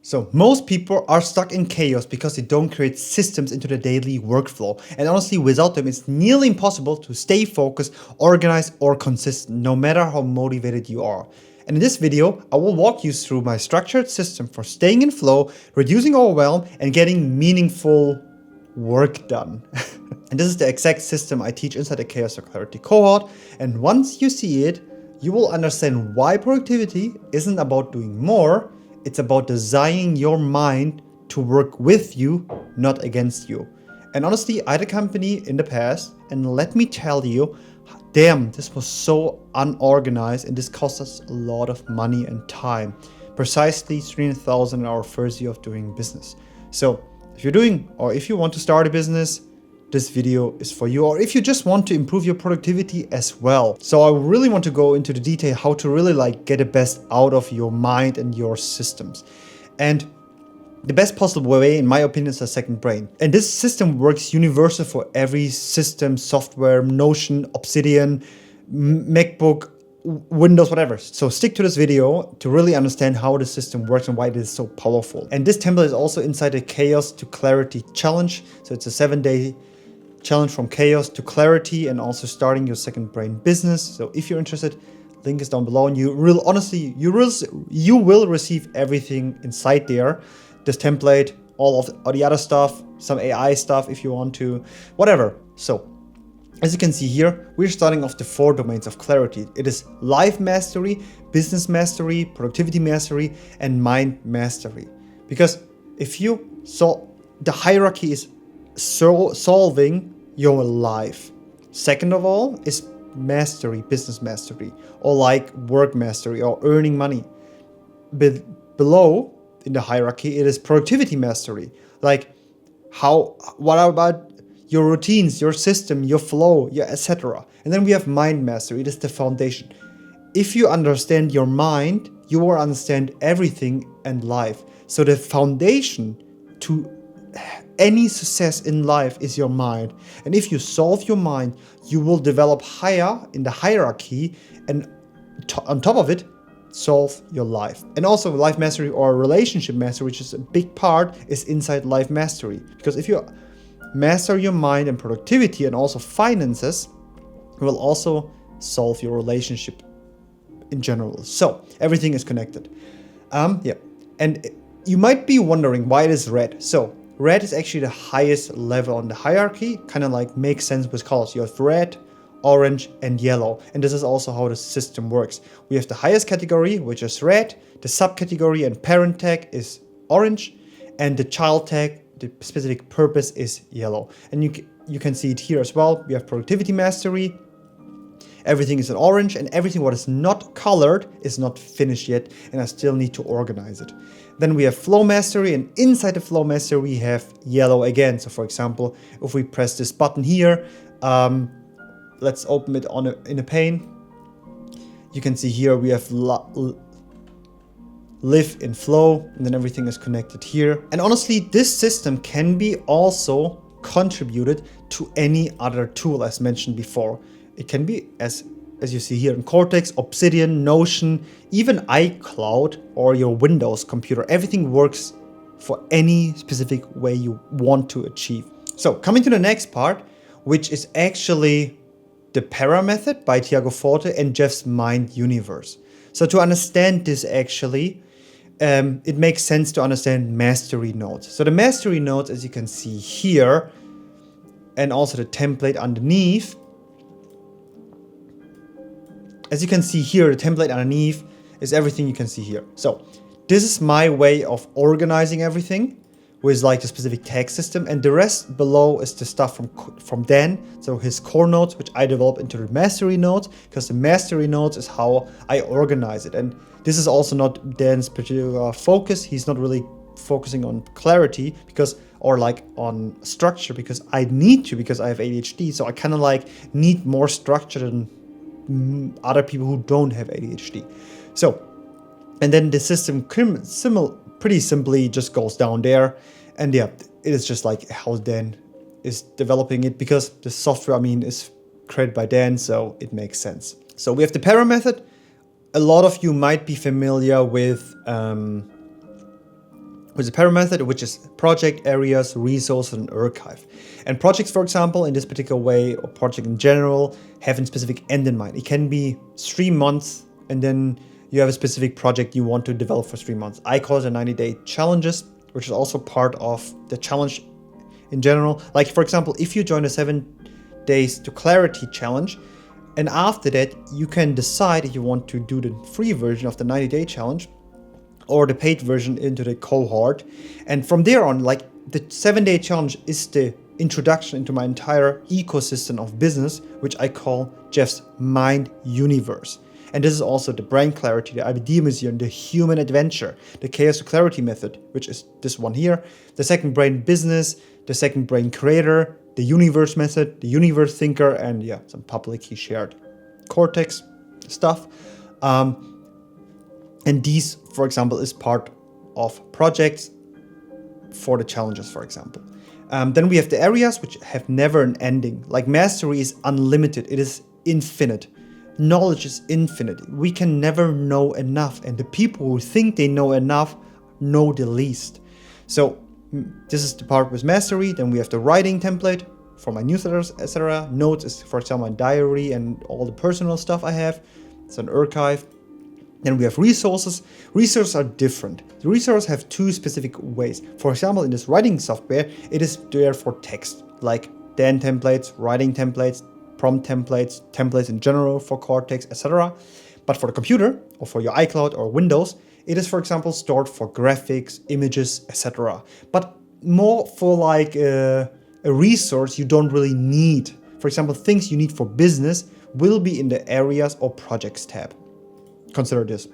So most people are stuck in chaos because they don't create systems into their daily workflow. And honestly, without them, it's nearly impossible to stay focused, organized, or consistent, no matter how motivated you are. And in this video, I will walk you through my structured system for staying in flow, reducing overwhelm, and getting meaningful work done. And this is the exact system I teach inside the Chaos or Clarity cohort. And once you see it, you will understand why productivity isn't about doing more. It's about designing your mind to work with you, not against you. And honestly, I had a company in the past, and let me tell you, damn, this was so unorganized and this cost us a lot of money and time. Precisely 300,000 in our first year of doing business. So if you're doing, or if you want to start a business, this video is for you, or if you just want to improve your productivity as well. So I really want to go into the detail how to really get the best out of your mind and your systems. And the best possible way, in my opinion, is a second brain. And this system works universal for every system, software, Notion, Obsidian, MacBook, Windows, whatever. So stick to this video to really understand how the system works and why it is so powerful. And this template is also inside the Chaos to Clarity challenge. So it's a 7-day challenge from chaos to clarity and also starting your second brain business. So if you're interested, link is down below, and you will receive everything inside there. This template, all the other stuff, some AI stuff if you want to, whatever. So as you can see here, we're starting off the 4 domains of clarity. It is life mastery, business mastery, productivity mastery, and mind mastery. Because if you the hierarchy is solving your life. Second of all is mastery, business mastery, or work mastery or earning money. Below in the hierarchy, it is productivity mastery. What about your routines, your system, your flow, etc. And then we have mind mastery. It is the foundation. If you understand your mind, you will understand everything in life. So the foundation to any success in life is your mind. And if you solve your mind, you will develop higher in the hierarchy, and on top of it, solve your life. And also life mastery or relationship mastery, which is a big part, is inside life mastery. Because if you master your mind and productivity and also finances, you will also solve your relationship in general. So everything is connected. And you might be wondering why it is red. So red is actually the highest level on the hierarchy, kind of makes sense with colors. You have red, orange, and yellow. And this is also how the system works. We have the highest category, which is red, the subcategory and parent tag is orange, and the child tag, the specific purpose, is yellow. And you can see it here as well. We have productivity mastery. Everything is in orange, and everything what is not colored is not finished yet, and I still need to organize it. Then we have flow mastery, and inside the flow mastery we have yellow again. So for example, if we press this button here, let's open it in a pane. You can see here we have live in flow, and then everything is connected here. And honestly, this system can be also contributed to any other tool as mentioned before. It can be as you see here in Kortex, Obsidian, Notion, even iCloud or your Windows computer. Everything works for any specific way you want to achieve. So coming to the next part, which is actually the Para method by Tiago Forte and Jeff's Mind Universe. So to understand this actually, it makes sense to understand mastery nodes. So the mastery nodes, as you can see here, and also the template underneath. As you can see here, the template underneath is everything you can see here. So this is my way of organizing everything with the specific tag system, and the rest below is the stuff from Dan. So his core nodes, which I develop into the mastery nodes, because the mastery nodes is how I organize it. And this is also not Dan's particular focus. He's not really focusing on clarity or on structure, because I need to, because I have ADHD. So I kind of need more structure than other people who don't have ADHD. So, and then the system pretty simply just goes down there. And yeah, it is just how Dan is developing it, because the software, is created by Dan, so it makes sense. So we have the Para method. A lot of you might be familiar with with the para method, which is project, areas, resources, and archive. And projects, for example, in this particular way, or project in general, have a specific end in mind. It can be 3 months, and then you have a specific project you want to develop for 3 months. I call it a 90-day challenges, which is also part of the challenge in general. Like, for example, if you join a 7 days to clarity challenge, and after that, you can decide if you want to do the free version of the 90-day challenge or the paid version into the cohort. And from there on, like, the 7-day challenge is the introduction into my entire ecosystem of business, which I call Jeff's Mind Universe. And this is also the brain clarity, the idea museum, the human adventure, the chaos to clarity method, which is this one here, the second brain business, the second brain creator, the universe method, the universe thinker, and yeah, some publicly shared Kortex stuff. And these, for example, is part of projects for the challenges, for example. Then we have the areas which have never an ending. Like mastery is unlimited. It is infinite. Knowledge is infinite. We can never know enough. And the people who think they know enough know the least. So this is the part with mastery. Then we have the writing template for my newsletters, etc. Notes is, for example, my diary and all the personal stuff I have. It's an archive. Then we have resources. Resources are different. The resources have 2 specific ways. For example, in this writing software, it is there for text, like Dan templates, writing templates, prompt templates, templates in general for Cortex, etc. But for the computer, or for your iCloud or Windows, it is, for example, stored for graphics, images, etc. But more for like a resource you don't really need. For example, things you need for business will be in the areas or projects tab. Consider this.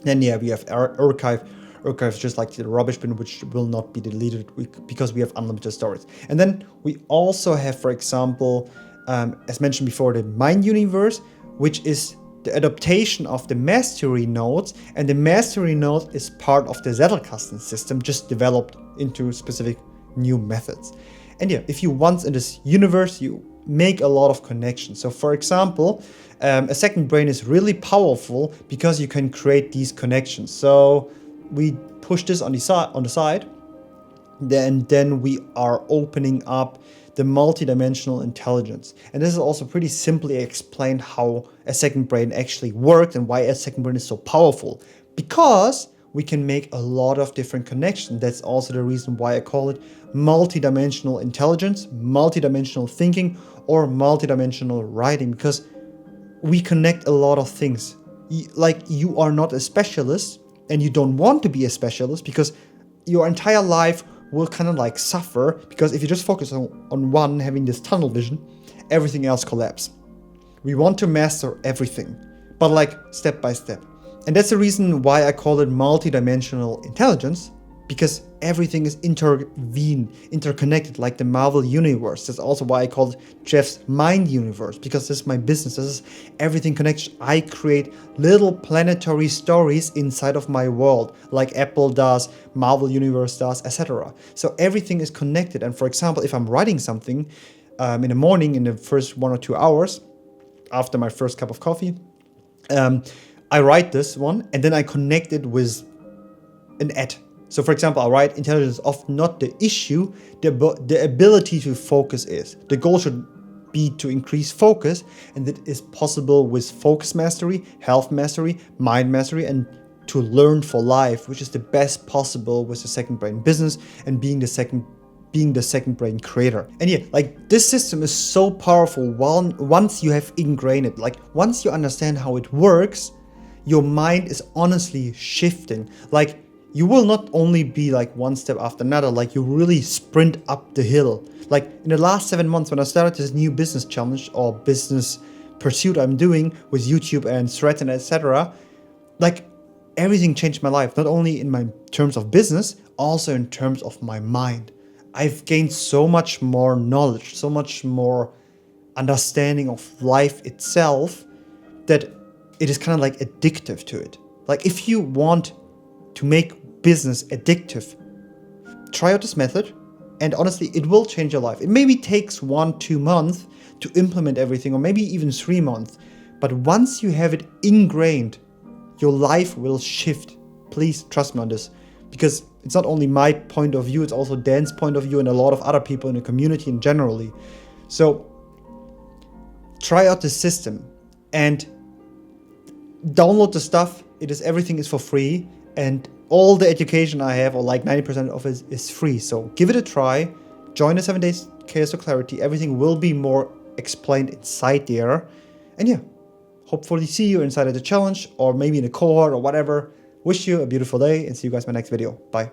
Then yeah, we have archive. Archive is just like the rubbish bin, which will not be deleted because we have unlimited storage. And then we also have, for example, as mentioned before, the Mind Universe, which is the adaptation of the mastery nodes. And the mastery node is part of the Zettelkasten system, just developed into specific new methods. And yeah, if you once in this universe, you make a lot of connections. So for example, a second brain is really powerful because you can create these connections. So we push this on the side, then we are opening up the multidimensional intelligence. And this is also pretty simply explained how a second brain actually works and why a second brain is so powerful. Because we can make a lot of different connections. That's also the reason why I call it multidimensional intelligence, multidimensional thinking, or multidimensional writing, because we connect a lot of things. Like, you are not a specialist and you don't want to be a specialist because your entire life will kind of like suffer, because if you just focus on one, having this tunnel vision, everything else collapses. We want to master everything, but like step by step. And that's the reason why I call it multidimensional intelligence, because everything is interconnected, like the Marvel universe. That's also why I call it Jeff's Mind Universe, because this is my business. This is everything connected. I create little planetary stories inside of my world, like Apple does, Marvel universe does, etc. So everything is connected. And for example, if I'm writing something in the morning, in the first 1 or 2 hours, after my first cup of coffee, I write this one and then I connect it with an ad. So for example, I write intelligence of not the issue, the ability to focus is. The goal should be to increase focus, and that is possible with focus mastery, health mastery, mind mastery, and to learn for life, which is the best possible with the second brain business and being the second brain creator. And yeah, like, this system is so powerful once you have ingrained it. Like, once you understand how it works, your mind is honestly shifting. Like, you will not only be like one step after another, like you really sprint up the hill. Like in the last 7 months when I started this new business challenge or business pursuit I'm doing with YouTube and Threads and etc., like everything changed my life, not only in my terms of business, also in terms of my mind. I've gained so much more knowledge, so much more understanding of life itself, that it is kind of like addictive to it. Like, if you want to make business addictive, try out this method, and honestly, it will change your life. It maybe takes 1-2 months to implement everything, or maybe even 3 months, but once you have it ingrained, your life will shift. Please trust me on this. because it's not only my point of view, it's also Dan's point of view and a lot of other people in the community and generally. So try out the system and download the stuff. Everything is for free, and all the education I have, or like 90% of it, is free. So give it a try. Join the 7 days Chaos to Clarity. Everything will be more explained inside there. And yeah, hopefully see you inside of the challenge, or maybe in a cohort or whatever. Wish you a beautiful day and see you guys in my next video. Bye.